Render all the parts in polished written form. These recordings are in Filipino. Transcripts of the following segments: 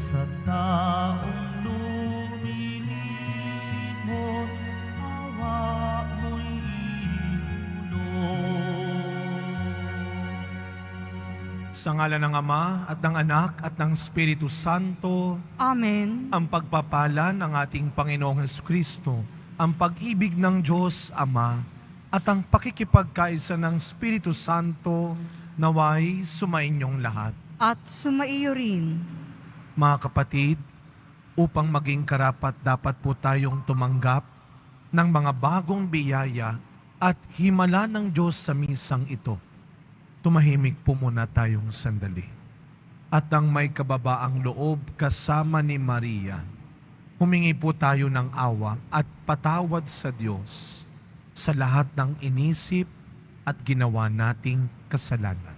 Sa taong lumilimot, awa mo'y ihulog. Sa ngalan ng Ama at ng Anak at ng Espiritu Santo, Amen. ang pagpapala ng ating Panginoong Hesukristo, ang pag-ibig ng Diyos Ama, at ang pakikipagkaisa ng Espiritu Santo naway sumainyong lahat. At sumaiyo rin. Mga kapatid, upang maging karapat dapat po tayong tumanggap ng mga bagong biyaya at himala ng Diyos sa misang ito. Tumahimik po muna tayong sandali. At ang may kababaang loob kasama ni Maria, humingi po tayo ng awa at patawad sa Diyos sa lahat ng inisip at ginawa nating kasalanan.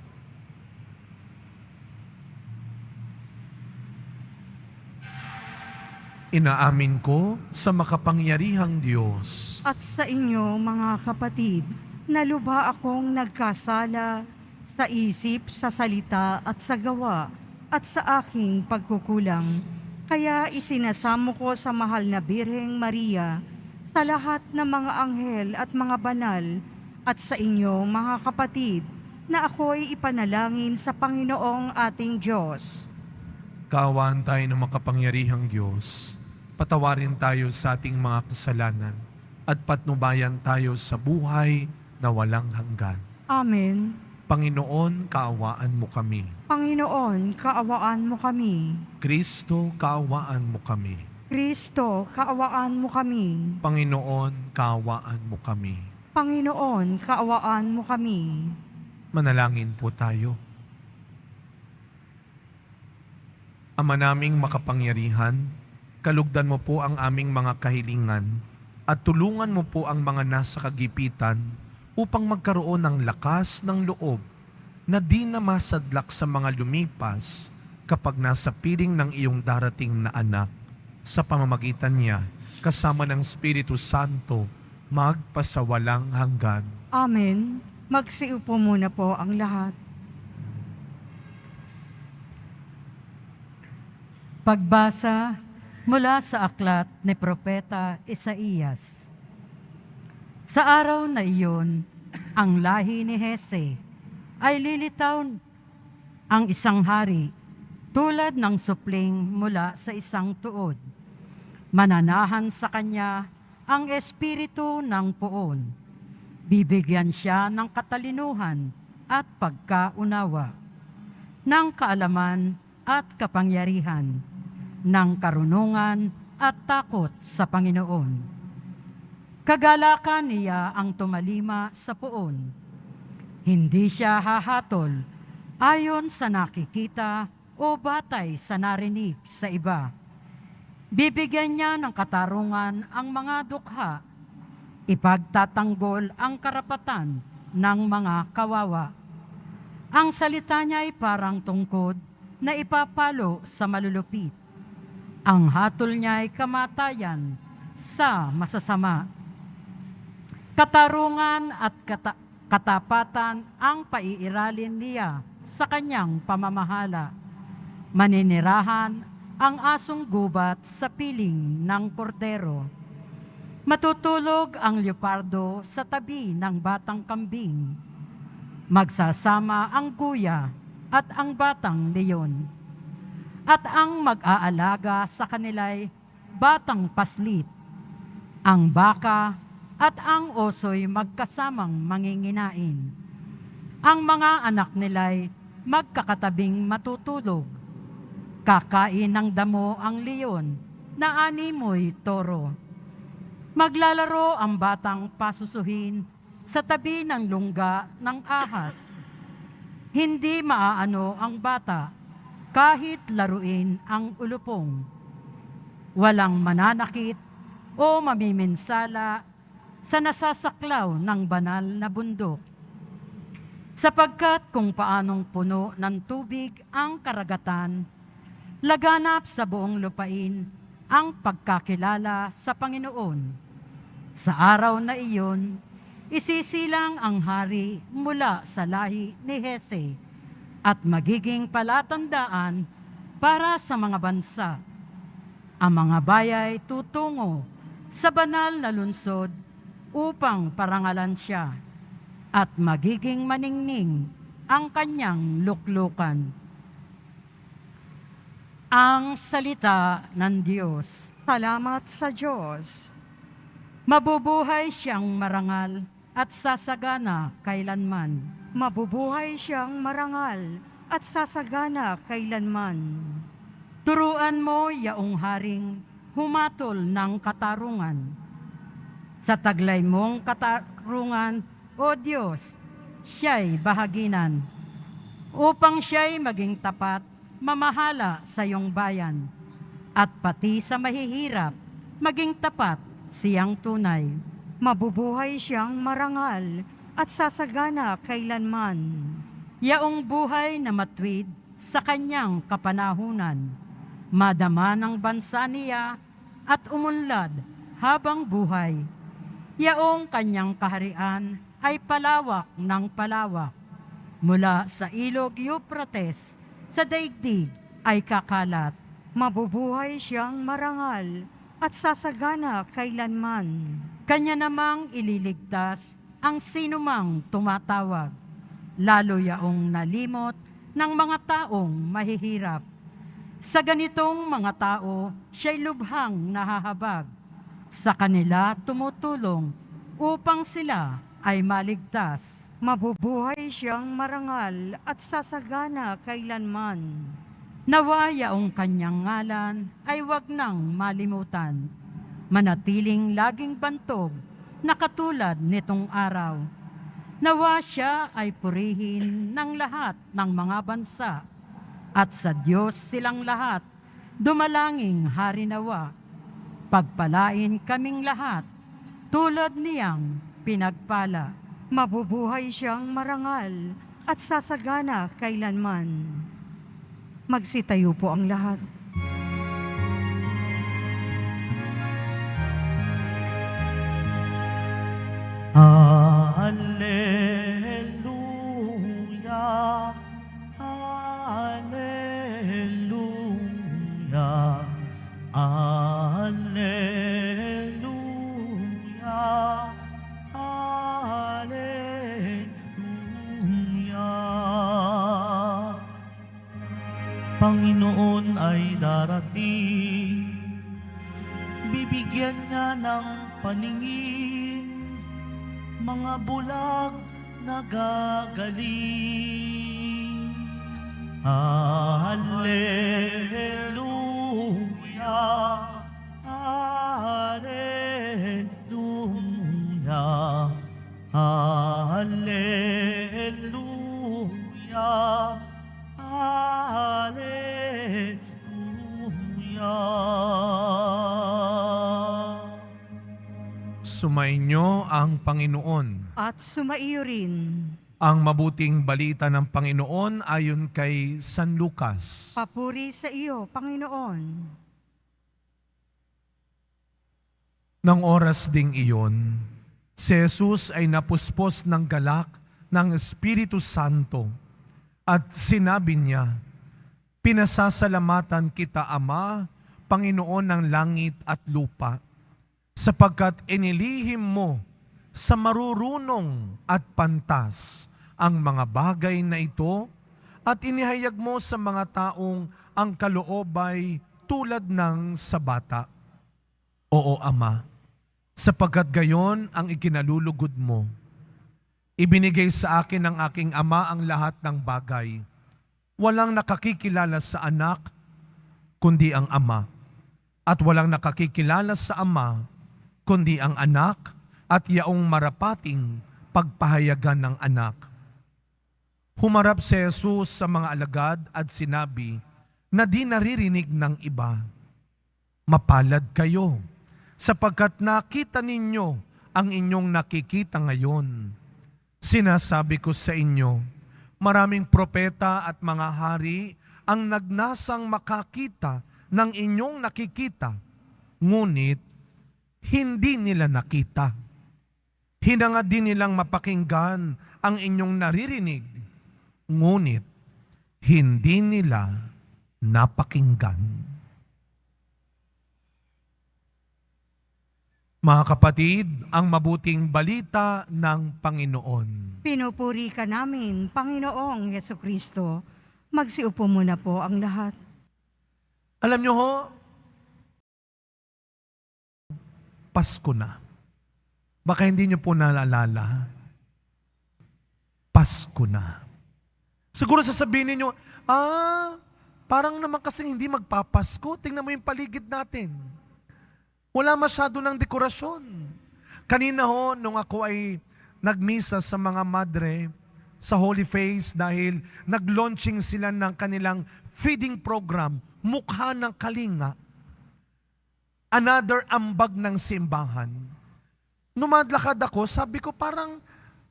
Inaamin ko sa makapangyarihang Diyos At sa inyo, mga kapatid, na lubha akong nagkasala sa isip, sa salita at sa gawa, at sa aking pagkukulang. Kaya isinasamo ko sa mahal na Birheng Maria, sa lahat ng mga anghel at mga banal, at sa inyo, mga kapatid, na ako'y ipanalangin sa Panginoong ating Diyos. Kaawaan tayo ng makapangyarihang Diyos. Patawarin tayo sa ating mga kasalanan at patnubayan tayo sa buhay na walang hanggan. Amen. Panginoon, kaawaan mo kami. Panginoon, kaawaan mo kami. Kristo, kaawaan mo kami. Kristo, kaawaan mo kami. Panginoon, kaawaan mo kami. Panginoon, kaawaan mo kami. Manalangin po tayo. Ama naming makapangyarihan, kalugdan mo po ang aming mga kahilingan at tulungan mo po ang mga nasa kagipitan upang magkaroon ng lakas ng loob na di na masadlak sa mga lumipas kapag nasa piling ng iyong darating na anak. Sa pamamagitan niya, kasama ng Espiritu Santo, magpasawalang hanggan. Amen. Magsiupo muna po ang lahat. Pagbasa mula sa aklat ni Propeta Isaías. Sa araw na iyon, ang lahi ni Hese ay lilitaw ang isang hari tulad ng supling mula sa isang tuod. Mananahan sa kanya ang espiritu ng poon. Bibigyan siya ng katalinuhan at pagkaunawa, ng kaalaman at kapangyarihan, ng karunungan at takot sa Panginoon. Kagalakan niya ang tumalima sa poon. Hindi siya hahatol ayon sa nakikita o batay sa narinig sa iba. Bibigyan niya ng katarungan ang mga dukha. Ipagtatanggol ang karapatan ng mga kawawa. Ang salita niya ay parang tungkod na ipapalo sa malulupit. Ang hatol niya ay kamatayan sa masasama. Katarungan at katapatan ang paiiralin niya sa kanyang pamamahala. Maninirahan ang asong gubat sa piling ng kordero. Matutulog ang leopardo sa tabi ng batang kambing. Magsasama ang guya at ang batang leon. At ang mag-aalaga sa kanila'y batang paslit. Ang baka at ang oso'y magkasamang manginginain. Ang mga anak nila'y magkakatabing matutulog. Kakain ng damo ang leon na animoy toro. Maglalaro ang batang pasusuhin sa tabi ng lungga ng ahas. Hindi maaano ang bata kahit laruin ang ulupong. Walang mananakit o mamiminsala sa nasasaklaw ng banal na bundok. Sapagkat kung paanong puno ng tubig ang karagatan, laganap sa buong lupain ang pagkakilala sa Panginoon. Sa araw na iyon, isisilang ang hari mula sa lahi ni Hese at magiging palatandaan para sa mga bansa. Ang mga bayay tutungo sa banal na lungsod upang parangalan siya at magiging maningning ang kanyang luklukan. Ang salita ng Diyos. Salamat sa Diyos. Mabubuhay siyang marangal at sasagana kailanman. Mabubuhay siyang marangal at sasagana kailanman. Turuan mo yaong haring humatol ng katarungan. Sa taglay mong katarungan, O Diyos, siya'y bahaginan, upang siya'y maging tapat, mamahala sa iyong bayan, at pati sa mahihirap, maging tapat siyang tunay. Mabubuhay siyang marangal at sasagana kailanman. Yaong buhay na matwid sa kanyang kapanahunan, madama ng bansa niya at umunlad habang buhay. Yaong kanyang kaharian ay palawak ng palawak. Mula sa ilog Euphrates, sa daigdig ay kakalat. Mabubuhay siyang marangal at sasagana kailanman. Kanya namang ililigtas ang sinumang tumatawag, lalo yaong nalimot ng mga taong mahihirap. Sa ganitong mga tao, siya'y lubhang nahahabag. Sa kanila tumutulong upang sila ay maligtas. Mabubuhay siyang marangal at sasagana kailanman. Nawa yaong kanyang ngalan ay wag nang malimutan. Manatiling laging bantog na katulad nitong araw. Nawa siya ay purihin ng lahat ng mga bansa. At sa Diyos silang lahat, dumalanging hari nawa. Pagpalain kaming lahat, tulad niyang pinagpala. Mabubuhay siyang marangal at sasagana kailanman. Magsitayo po ang lahat. Alleluia, Alleluia, Alleluia, Alleluia. Panginoon ay darating, bibigyan niya ng paningin mga bulag na gagaling. Alleluia, Alleluia, Alleluia, Alleluia. Sumainyo ang Panginoon. At sumaiyo rin. Ang mabuting balita ng Panginoon ayon kay San Lucas. Papuri sa iyo, Panginoon. Nang oras ding iyon, si Jesus ay napuspos ng galak ng Espiritu Santo at sinabi niya, "Pinasasalamatan kita, Ama, Panginoon ng langit at lupa, sapagkat inilihim mo sa marurunong at pantas ang mga bagay na ito at inihayag mo sa mga taong ang kaloobay tulad ng sa bata. Oo, Ama, sapagkat gayon ang ikinalulugod mo. Ibinigay sa akin ng aking Ama ang lahat ng bagay. Walang nakakikilala sa anak, kundi ang Ama. At walang nakakikilala sa Ama, kundi ang anak at yaong marapating pagpahayagan ng anak." Humarap si Jesus sa mga alagad at sinabi na di naririnig ng iba, "Mapalad kayo, sapagkat nakita ninyo ang inyong nakikita ngayon. Sinasabi ko sa inyo, maraming propeta at mga hari ang nagnasang makakita ng inyong nakikita, ngunit hindi nila nakita. Hinangad din nilang mapakinggan ang inyong naririnig, ngunit hindi nila napakinggan. Mga kapatid, ang mabuting balita ng Panginoon. Pinupuri ka namin, Panginoong Yesukristo. Magsiupo muna po ang lahat. Alam nyo ho, Pasko na. Baka hindi nyo po naalala, Pasko na. Siguro sasabihin niyo, parang naman kasing hindi magpapasko. Tingnan mo yung paligid natin. Wala masyado ng dekorasyon. Kanina ho, nung ako ay nagmisa sa mga madre sa Holy Face dahil nag-launching sila ng kanilang feeding program, Mukha ng Kalinga, another ambag ng simbahan. Numadlakad ako, sabi ko parang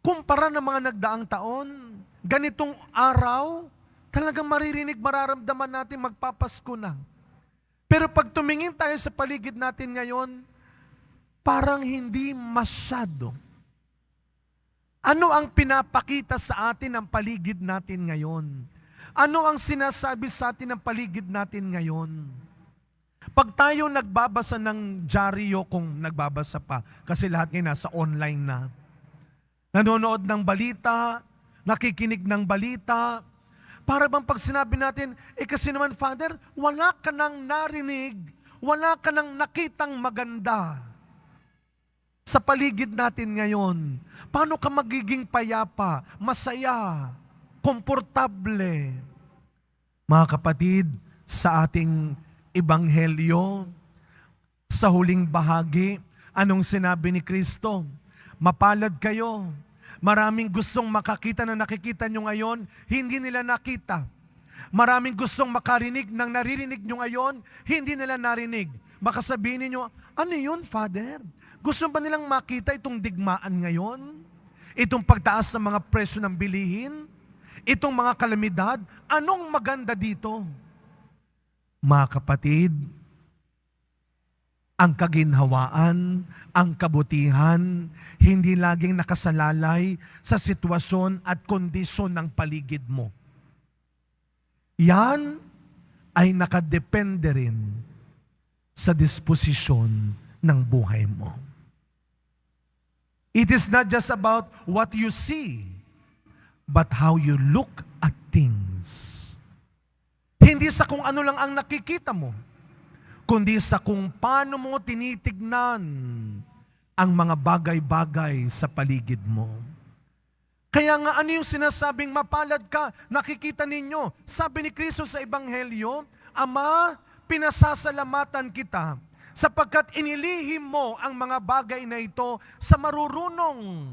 kumpara ng mga nagdaang taon, ganitong araw, talagang maririnig, mararamdaman natin magpapasko na. Pero pag tumingin tayo sa paligid natin ngayon, parang hindi masyado. Ano ang pinapakita sa atin ng paligid natin ngayon? Ano ang sinasabi sa atin ng paligid natin ngayon? Pag tayo nagbabasa ng dyaryo, kung nagbabasa pa, kasi lahat ngayon nasa online na, nanonood ng balita, nakikinig ng balita, para bang pag sinabi natin, kasi naman Father, wala ka nang narinig, wala ka nang nakitang maganda sa paligid natin ngayon. Paano ka magiging payapa, masaya, komportable? Mga kapatid, sa ating ebanghelyo, sa huling bahagi, anong sinabi ni Kristo? Mapalad kayo. Maraming gustong makakita na nakikita nyo ngayon, hindi nila nakita. Maraming gustong makarinig ng naririnig nyo ngayon, hindi nila narinig. Baka sabihin niyo, ano yun, Father? Gusto ba nilang makita itong digmaan ngayon? Itong pagtaas ng mga presyo ng bilihin? Itong mga kalamidad? Anong maganda dito? Mga kapatid, ang kaginhawaan, ang kabutihan, hindi laging nakasalalay sa sitwasyon at kondisyon ng paligid mo. Yan ay nakadepende rin sa disposisyon ng buhay mo. It is not just about what you see, but how you look at things. Hindi sa kung ano lang ang nakikita mo, kundi sa kung paano mo tinitignan ang mga bagay-bagay sa paligid mo. Kaya nga ano yung sinasabing mapalad ka, nakikita ninyo, sabi ni Kristo sa Ebanghelyo, Ama, pinasasalamatan kita sapagkat inilihim mo ang mga bagay na ito sa marurunong,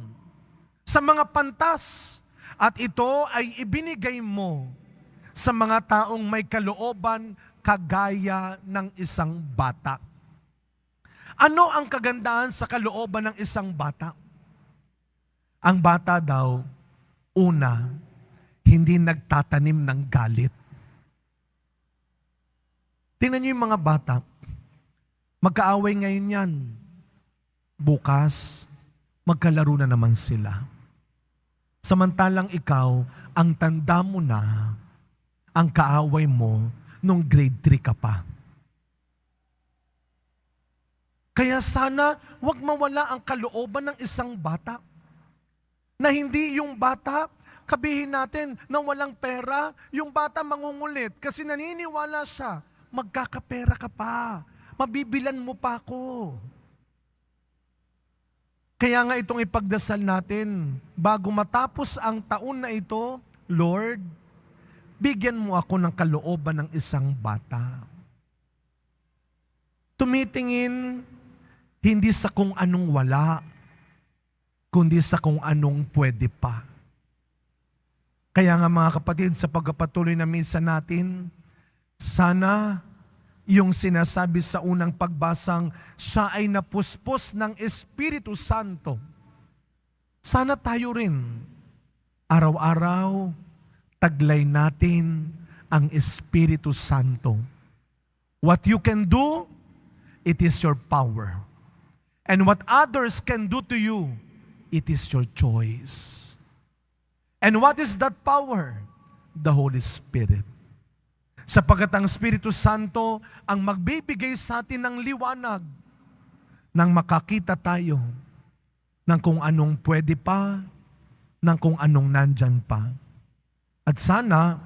sa mga pantas, at ito ay ibinigay mo sa mga taong may kalooban kagaya ng isang bata. Ano ang kagandahan sa kalooban ng isang bata? Ang bata daw, una, hindi nagtatanim ng galit. Tingnan niyo yung mga bata, magkaaway ngayon yan. Bukas, magkalaro na naman sila. Samantalang ikaw, ang tanda mo na, ang kaaway mo, nung grade 3 ka pa. Kaya sana, wag mawala ang kalooban ng isang bata. Na hindi yung bata, kabihin natin na walang pera, yung bata mangungulit kasi naniniwala siya, magkakapera ka pa, mabibilan mo pa ako. Kaya nga itong ipagdasal natin, bago matapos ang taon na ito, Lord, bigyan mo ako ng kalooban ng isang bata. Tumitingin, hindi sa kung anong wala, kundi sa kung anong pwede pa. Kaya nga mga kapatid, sa pagpapatuloy na misa natin, sana yung sinasabi sa unang pagbasang, siya ay napuspos ng Espiritu Santo. Sana tayo rin, araw-araw, taglay natin ang Espiritu Santo. What you can do, it is your power. And what others can do to you, it is your choice. And what is that power? The Holy Spirit. Sapagat ang Espiritu Santo ang magbibigay sa atin ng liwanag nang makakita tayo ng kung anong pwede pa, ng kung anong nandyan pa. At sana,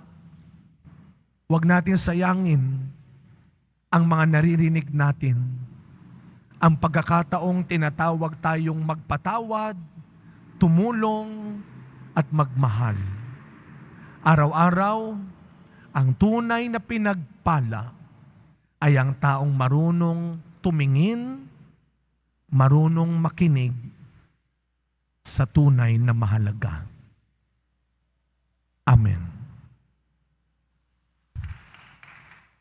wag natin sayangin ang mga naririnig natin. Ang pagkakataong tinatawag tayong magpatawad, tumulong, at magmahal. Araw-araw, ang tunay na pinagpala ay ang taong marunong tumingin, marunong makinig sa tunay na mahalaga. Amen.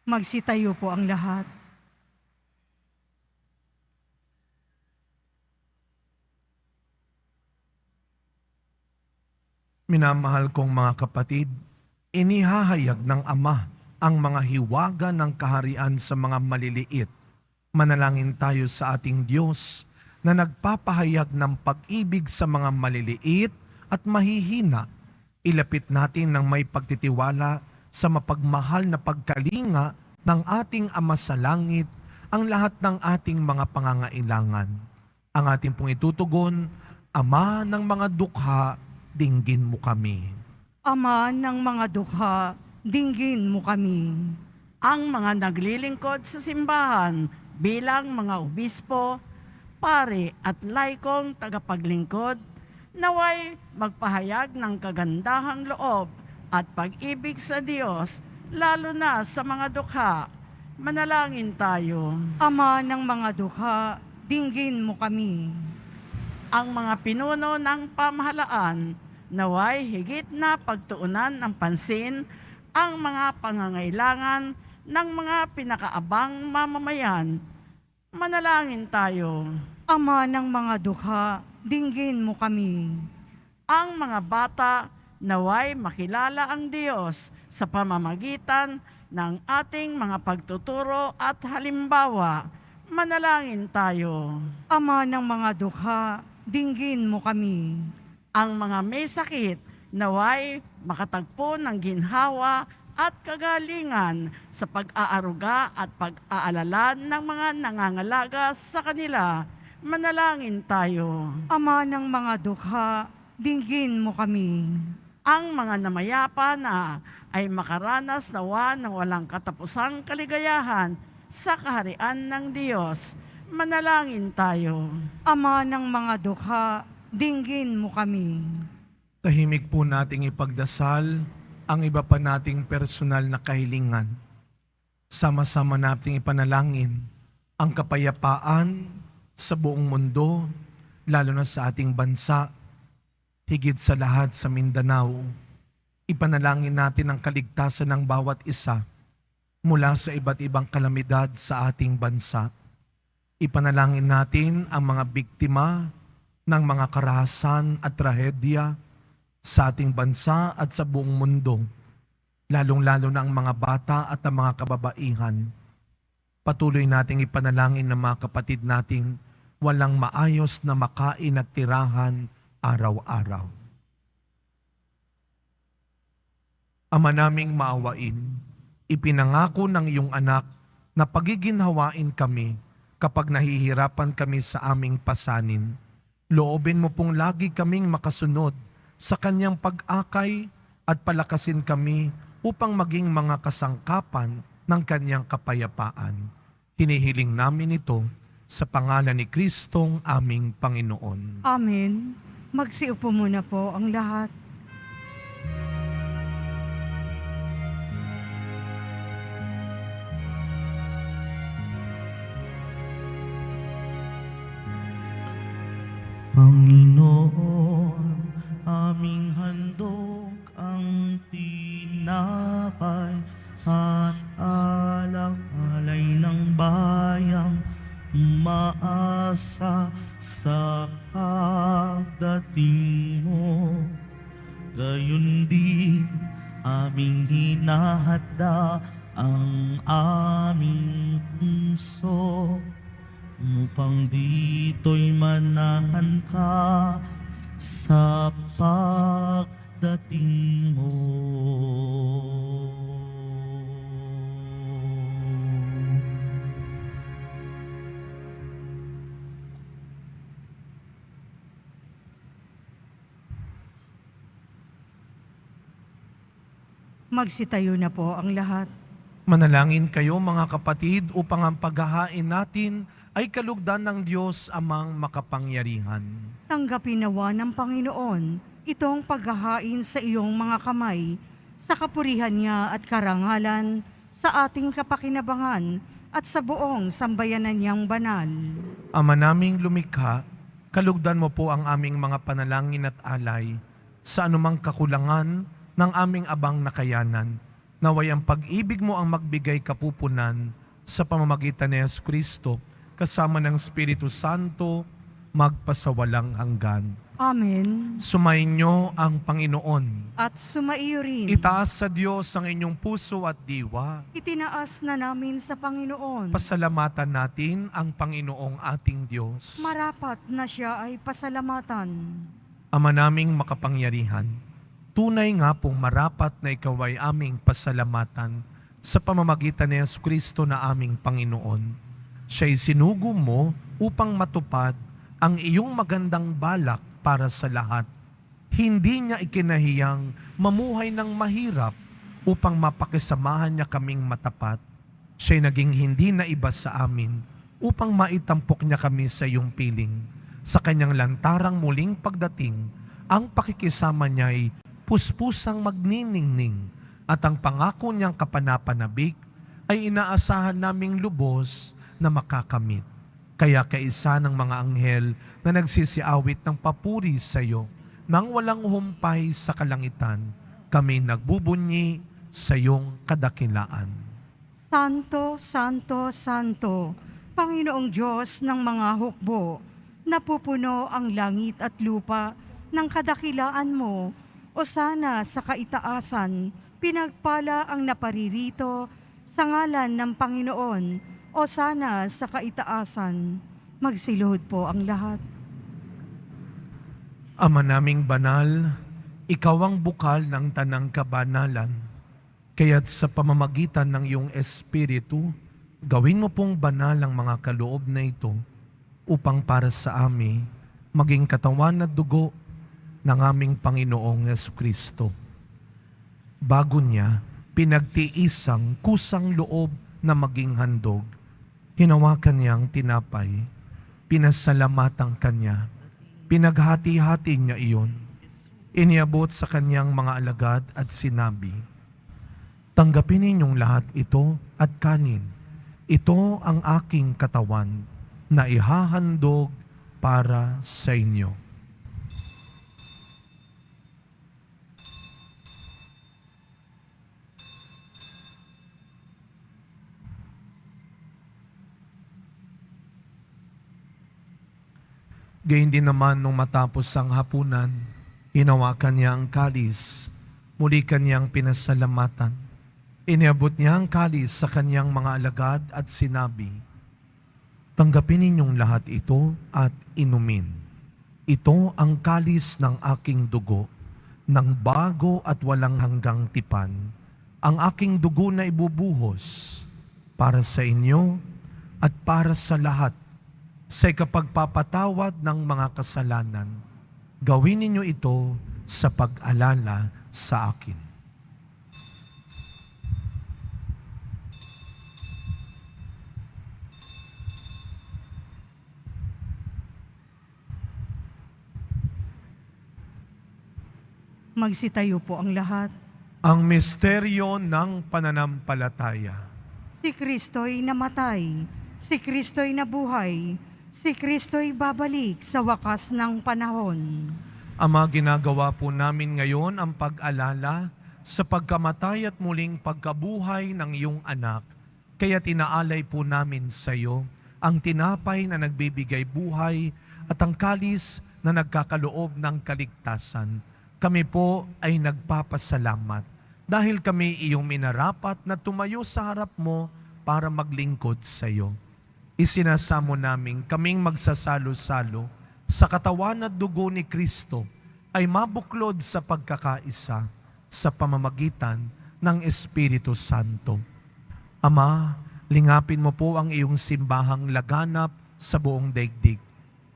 Magsitayo po ang lahat. Minamahal kong mga kapatid, inihahayag ng Ama ang mga hiwaga ng kaharian sa mga maliliit. Manalangin tayo sa ating Diyos na nagpapahayag ng pag-ibig sa mga maliliit at mahihina. Ilapit natin ng may pagtitiwala sa mapagmahal na pagkalinga ng ating Ama sa Langit ang lahat ng ating mga pangangailangan. Ang ating pong itutugon, Ama ng mga dukha, dinggin mo kami. Ama ng mga dukha, dinggin mo kami. Ang mga naglilingkod sa simbahan bilang mga obispo, pare at laikong tagapaglingkod, naway magpahayag ng kagandahang loob at pag-ibig sa Diyos, lalo na sa mga dukha. Manalangin tayo. Ama ng mga dukha, dinggin mo kami. Ang mga pinuno ng pamahalaan, naway higit na pagtuunan ng pansin ang mga pangangailangan ng mga pinakaabang mamamayan. Manalangin tayo. Ama ng mga dukha, dinggin mo kami. Ang mga bata, naway makilala ang Diyos sa pamamagitan ng ating mga pagtuturo at halimbawa. Manalangin tayo. Ama ng mga dukha, dinggin mo kami. Ang mga may sakit, naway makatagpo ng ginhawa at kagalingan sa pag-aaruga at pag-aalala ng mga nangangalaga sa kanila. Manalangin tayo. Ama ng mga dukha, dinggin mo kami. Ang mga namayapa na ay makaranas nawa ng walang katapusang kaligayahan sa kaharian ng Diyos. Manalangin tayo. Ama ng mga dukha, dinggin mo kami. Tahimik po nating ipagdasal ang iba pa nating personal na kahilingan. Sama-sama nating ipanalangin ang kapayapaan sa buong mundo, lalo na sa ating bansa, higit sa lahat sa Mindanao. Ipanalangin natin ang kaligtasan ng bawat isa mula sa iba't ibang kalamidad sa ating bansa. Ipanalangin natin ang mga biktima ng mga karahasan at trahedya sa ating bansa at sa buong mundo, lalong-lalo na ang mga bata at ang mga kababaihan. Patuloy nating ipanalangin ng mga kapatid nating walang maayos na makain at tirahan araw-araw. Ama naming maawain, ipinangako ng iyong anak na pagiginhawain kami kapag nahihirapan kami sa aming pasanin. Loobin mo pong lagi kaming makasunod sa kanyang pag-akay at palakasin kami upang maging mga kasangkapan ng kanyang kapayapaan. Hinihiling namin ito sa pangalan ni Kristong aming Panginoon. Amen. Magsiupo muna po ang lahat. Panginoon, aming handog ang tinapay at alak-alay ng bayang umaasa sa pagdating mo. Gayon din aming hinahanda ang aming puso upang dito'y manahan ka sa pagdating mo. Magsitayo na po ang lahat. Manalangin kayo mga kapatid upang ang paghahain natin ay kalugdan ng Diyos amang makapangyarihan. Tanggapin nawa ng Panginoon itong paghahain sa iyong mga kamay, sa kapurihan niya at karangalan, sa ating kapakinabangan at sa buong sambayanan niyang banal. Ama naming lumikha, kalugdan mo po ang aming mga panalangin at alay sa anumang kakulangan ng aming abang na kayanan. Naway ang pag-ibig mo ang magbigay kapupunan sa pamamagitan ni Yesu Kristo kasama ng Espiritu Santo magpasawalang hanggan. Amen. Sumainyo ang Panginoon. At sumaiyo rin. Itaas sa Diyos ang inyong puso at diwa. Itinaas na namin sa Panginoon. Pasalamatan natin ang Panginoong ating Diyos. Marapat na siya ay pasalamatan. Ama naming makapangyarihan, tunay nga pong marapat na ikaw ay aming pasalamatan sa pamamagitan ni Yesu Kristo na aming Panginoon. Siya'y sinugo mo upang matupad ang iyong magandang balak para sa lahat. Hindi niya ikinahiyang mamuhay ng mahirap upang mapakisamahan niya kaming matapat. Siya'y naging hindi na iba sa amin upang maitampok niya kami sa iyong piling. Sa kanyang lantarang muling pagdating, ang pakikisama niya'y puspusang magniningning at ang pangako niyang kapanapanabik ay inaasahan naming lubos na makakamit. Kaya kaisa ng mga anghel na nagsisiawit ng papuri sa iyo, nang walang humpay sa kalangitan, kami nagbubunyi sa iyong kadakilaan. Santo, Santo, Santo, Panginoong Diyos ng mga hukbo, napupuno ang langit at lupa ng kadakilaan mo. O sana sa kaitaasan, pinagpala ang naparirito sa ngalan ng Panginoon. O sana sa kaitaasan, magsiluhod po ang lahat. Ama naming banal, ikaw ang bukal ng tanang kabanalan. Kaya't sa pamamagitan ng iyong Espiritu, gawin mo pong banal ang mga kaloob na ito upang para sa amin maging katawan at dugo ng aming Panginoong Jesucristo. Bago niya, pinagtiisang kusang loob na maging handog. Hinawakan niyang tinapay, pinasalamatan kanya, pinaghati-hati niya iyon, iniabot sa kanyang mga alagad at sinabi, "Tanggapin ninyong lahat ito at kanin. Ito ang aking katawan na ihahandog para sa inyo." Gayun din naman nung matapos ang hapunan, hinawakan niya ang kalis, muli kanyang pinasalamatan. Iniabot niya ang kalis sa kanyang mga alagad at sinabi, "Tanggapin ninyong lahat ito at inumin. Ito ang kalis ng aking dugo, ng bago at walang hanggang tipan, ang aking dugo na ibubuhos para sa inyo at para sa lahat sa ikapagpapatawad ng mga kasalanan. Gawin ninyo ito sa pag-alala sa akin." Magsitayo po ang lahat. Ang misteryo ng pananampalataya. Si Kristo'y namatay, si Kristo'y nabuhay, si Kristo'y babalik sa wakas ng panahon. Ama, ginagawa po namin ngayon ang pag-alala sa pagkamatay at muling pagkabuhay ng iyong anak. Kaya tinaalay po namin sa iyo ang tinapay na nagbibigay buhay at ang kalis na nagkakaloob ng kaligtasan. Kami po ay nagpapasalamat dahil kami iyong minarapat na tumayo sa harap mo para maglingkod sa iyo. Isinasamo namin kaming magsasalo-salo sa katawan at dugo ni Kristo ay mabuklod sa pagkakaisa sa pamamagitan ng Espiritu Santo. Ama, lingapin mo po ang iyong simbahang laganap sa buong daigdig.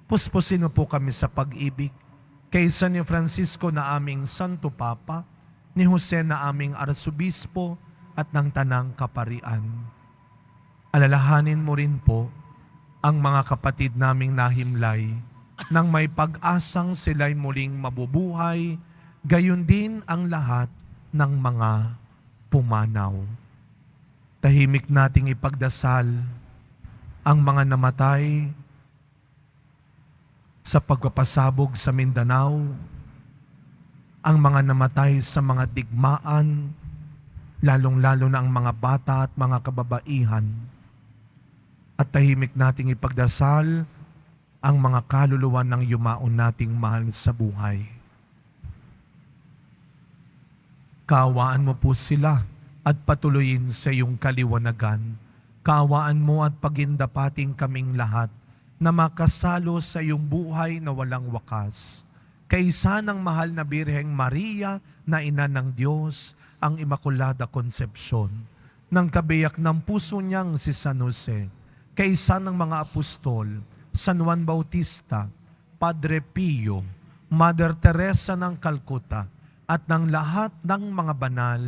Puspusin mo po kami sa pag-ibig kay San Francisco na aming Santo Papa, ni Jose na aming arsobispo at ng tanang kaparian. Alalahanin mo rin po ang mga kapatid naming nahimlay nang may pag-asang sila'y muling mabubuhay, gayon din ang lahat ng mga pumanaw. Tahimik nating ipagdasal ang mga namatay sa pagpapasabog sa Mindanao, ang mga namatay sa mga digmaan, lalong-lalo na ang mga bata at mga kababaihan. At tahimik nating ipagdasal ang mga kaluluwa ng yumaon nating mahal sa buhay. Kaawaan mo po sila at patuloyin sa iyong kaliwanagan. Kaawaan mo at pagindapating kaming lahat na makasalo sa iyong buhay na walang wakas. Kaisa ng mahal na Birheng Maria na ina ng Diyos, ang Imakulada Konsepsyon, ng kabiyak ng puso niyang si San Jose, kaisa ng mga apostol, San Juan Bautista, Padre Pio, Mother Teresa ng Calcutta, at ng lahat ng mga banal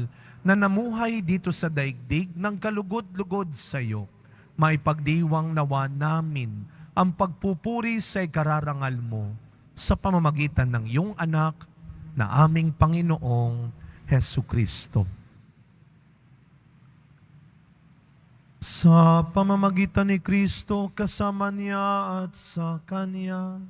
na namuhay dito sa daigdig ng kalugod-lugod sa iyo, maipagdiwang nawa namin ang pagpupuri sa ikararangal mo sa pamamagitan ng iyong anak na aming Panginoong Hesu Kristo. Sa pamamagitan ni Kristo, kasama niya at sa Kanya,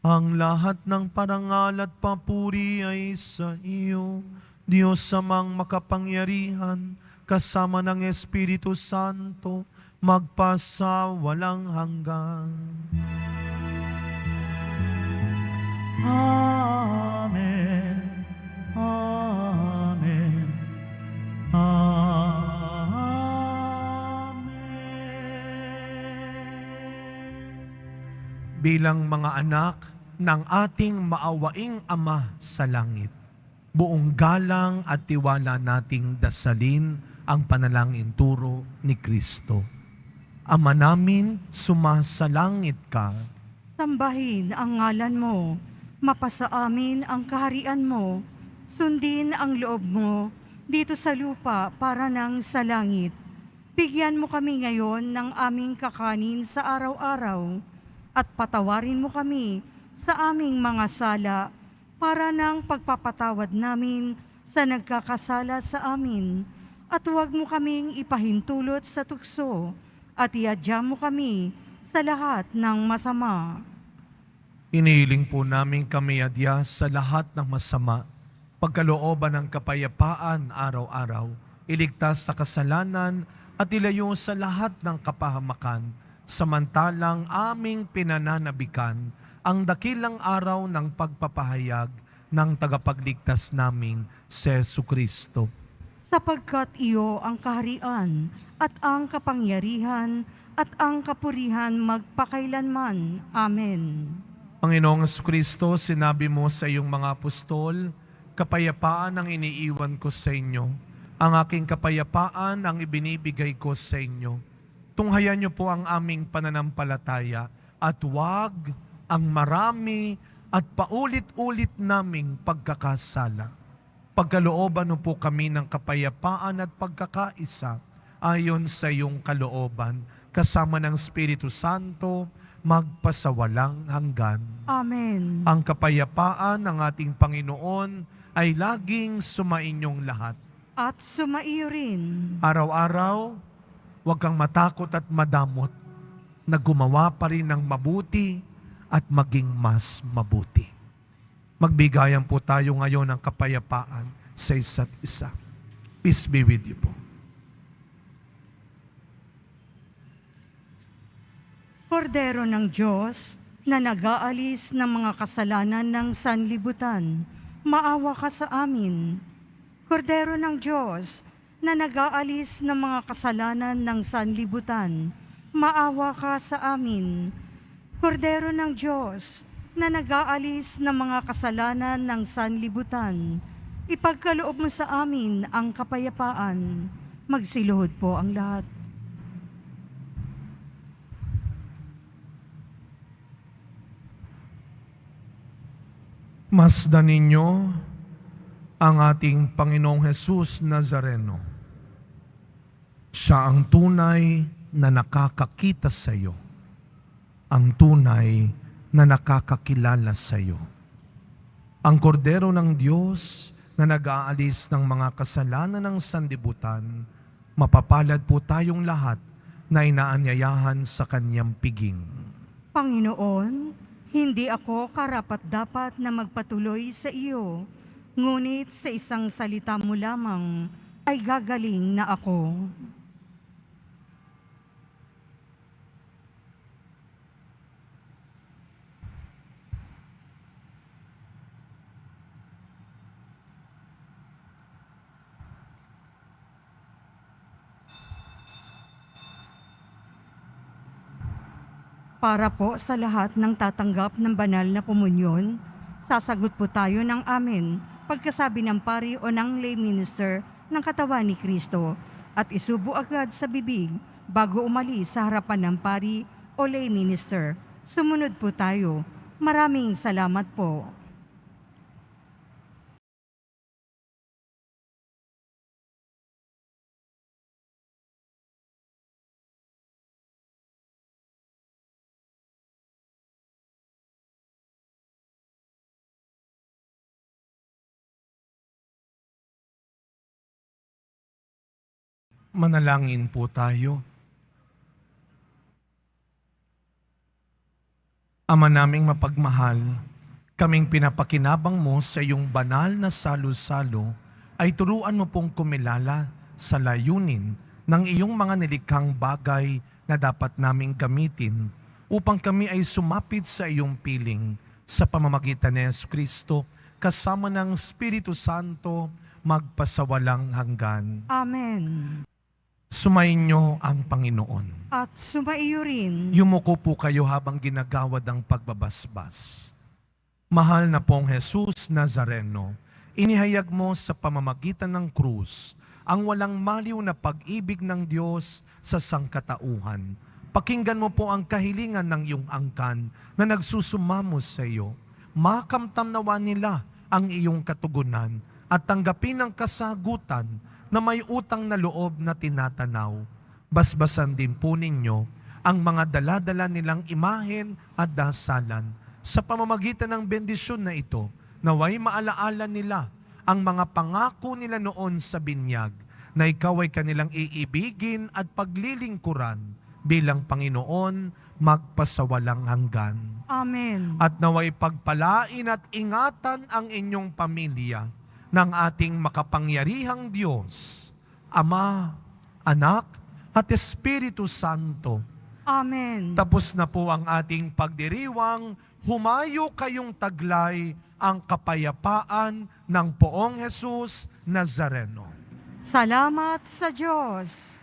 ang lahat ng parangal at papuri ay sa iyo, Diyos amang makapangyarihan, kasama ng Espiritu Santo, magpasa walang hanggan. Amen. Amen. Bilang mga anak ng ating maawaing Ama sa langit, buong galang at tiwala nating dasalin ang panalangin turo ni Kristo. Ama namin, sumasalangit ka. Sambahin ang ngalan mo, mapasa amin ang kaharian mo, sundin ang loob mo dito sa lupa para nang sa langit. Bigyan mo kami ngayon ng aming kakanin sa araw-araw at patawarin mo kami sa aming mga sala para nang pagpapatawad namin sa nagkakasala sa amin. At huwag mo kaming ipahintulot sa tukso at iadya mo kami sa lahat ng masama. Inihiling po namin kami adya sa lahat ng masama, pagkalooban ng kapayapaan araw-araw, iligtas sa kasalanan at ilayo sa lahat ng kapahamakan, samantalang aming pinananabikan ang dakilang araw ng pagpapahayag ng tagapagligtas naming si Jesucristo. Sapagkat iyo ang kaharian at ang kapangyarihan at ang kapurihan magpakailanman. Amen. Panginoong Jesucristo, sinabi mo sa iyong mga apostol, kapayapaan ang iniiwan ko sa inyo. Ang aking kapayapaan ang ibinibigay ko sa inyo. Tunghayan niyo po ang aming pananampalataya at huwag ang marami at paulit-ulit naming pagkakasala. Pagkalooban mo po kami ng kapayapaan at pagkakaisa ayon sa iyong kalooban, kasama ng Espiritu Santo, magpasawalang hanggan. Amen. Ang kapayapaan ng ating Panginoon ay laging sumainyong lahat. At sumaiyo rin. Araw-araw, huwag kang matakot at madamot na gumawa pa rin ng mabuti at maging mas mabuti. Magbigayan po tayo ngayon ng kapayapaan sa isa't isa. Peace be with you po. Kordero ng Diyos na nag-aalis ng mga kasalanan ng sanlibutan, maawa ka sa amin. Kordero ng Diyos na nag-aalis ng mga kasalanan ng sanlibutan, maawa ka sa amin. Kordero ng Diyos na nag-aalis ng mga kasalanan ng sanlibutan, ipagkaloob mo sa amin ang kapayapaan. Magsiluhod po ang lahat. Masdan ninyo ang ating Panginoong Hesus Nazareno. Siya ang tunay na nakakakita sa iyo, ang tunay na nakakakilala sa iyo. Ang kordero ng Diyos na nag-aalis ng mga kasalanan ng sanlibutan, mapapalad po tayong lahat na inaanyayahan sa kanyang piging. Panginoon, hindi ako karapat-dapat na magpatuloy sa iyo, ngunit sa isang salita mo lamang ay gagaling na ako. Para po sa lahat ng tatanggap ng banal na komunyon, sasagot po tayo ng amen pagkasabi ng pari o ng lay minister ng katawan ni Kristo at isubo agad sa bibig bago umalis sa harapan ng pari o lay minister. Sumunod po tayo. Maraming salamat po. Manalangin po tayo. Ama naming mapagmahal, kaming pinapakinabang mo sa iyong banal na salo-salo, ay turuan mo pong kumilala sa layunin ng iyong mga nilikhang bagay na dapat naming gamitin upang kami ay sumapit sa iyong piling sa pamamagitan ni Jesucristo kasama ng Espiritu Santo magpasawalang hanggan. Amen. Sumainyo ang Panginoon. At sumaiyo rin. Yumuko po kayo habang ginagawad ang pagbabasbas. Mahal na pong Jesus Nazareno, inihayag mo sa pamamagitan ng krus ang walang maliw na pag-ibig ng Diyos sa sangkatauhan. Pakinggan mo po ang kahilingan ng iyong angkan na nagsusumamo sa iyo. Makamtam nawa nila ang iyong katugunan at tanggapin ang kasagutan na may utang na loob na tinatanaw. Basbasan din po ninyo ang mga dala-dala nilang imahen at dasalan. Sa pamamagitan ng bendisyon na ito, naway maalaala nila ang mga pangako nila noon sa binyag, na ikaw ay kanilang iibigin at paglilingkuran bilang Panginoon magpasawalang hanggan. Amen. At naway pagpalain at ingatan ang inyong pamilya ng ating makapangyarihang Diyos, Ama, Anak, at Espiritu Santo. Amen. Tapos na po ang ating pagdiriwang, humayo kayong taglay ang kapayapaan ng Poong Jesus Nazareno. Salamat sa Diyos.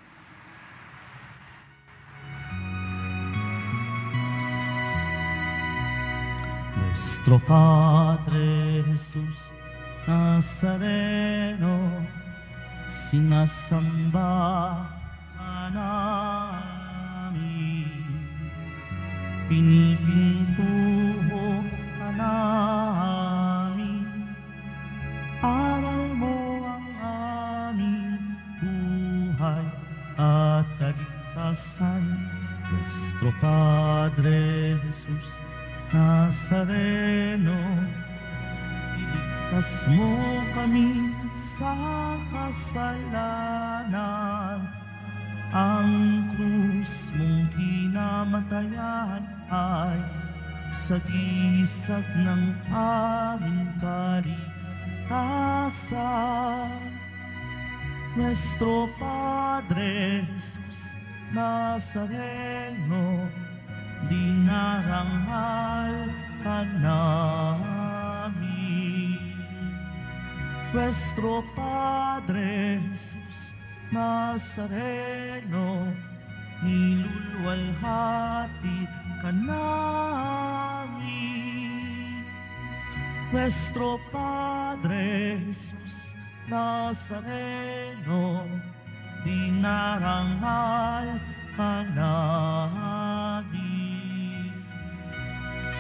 Nuestro Padre Jesús Nazareno, sinasamba ka namin, pinipintuho ka namin, aral mo ang aming buhay at kaligtasan. Nuestro Padre Jesús Nazareno, iligtas mo kami sa kasalanan. Ang krus mong kinamatayan ay sagisag ng aming kaligtasan. Nuestro Padre Jesus Nazareno, dinarangal ka namin. Nuestro Padre Jesus Nazareno, niluluwalhati ka namin. Nuestro Padre Jesus Nazareno, dinarangal ka namin.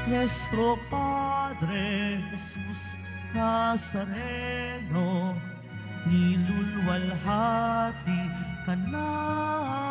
Nuestro Padre Jesus Nazareno, nilulwalhati ka namin.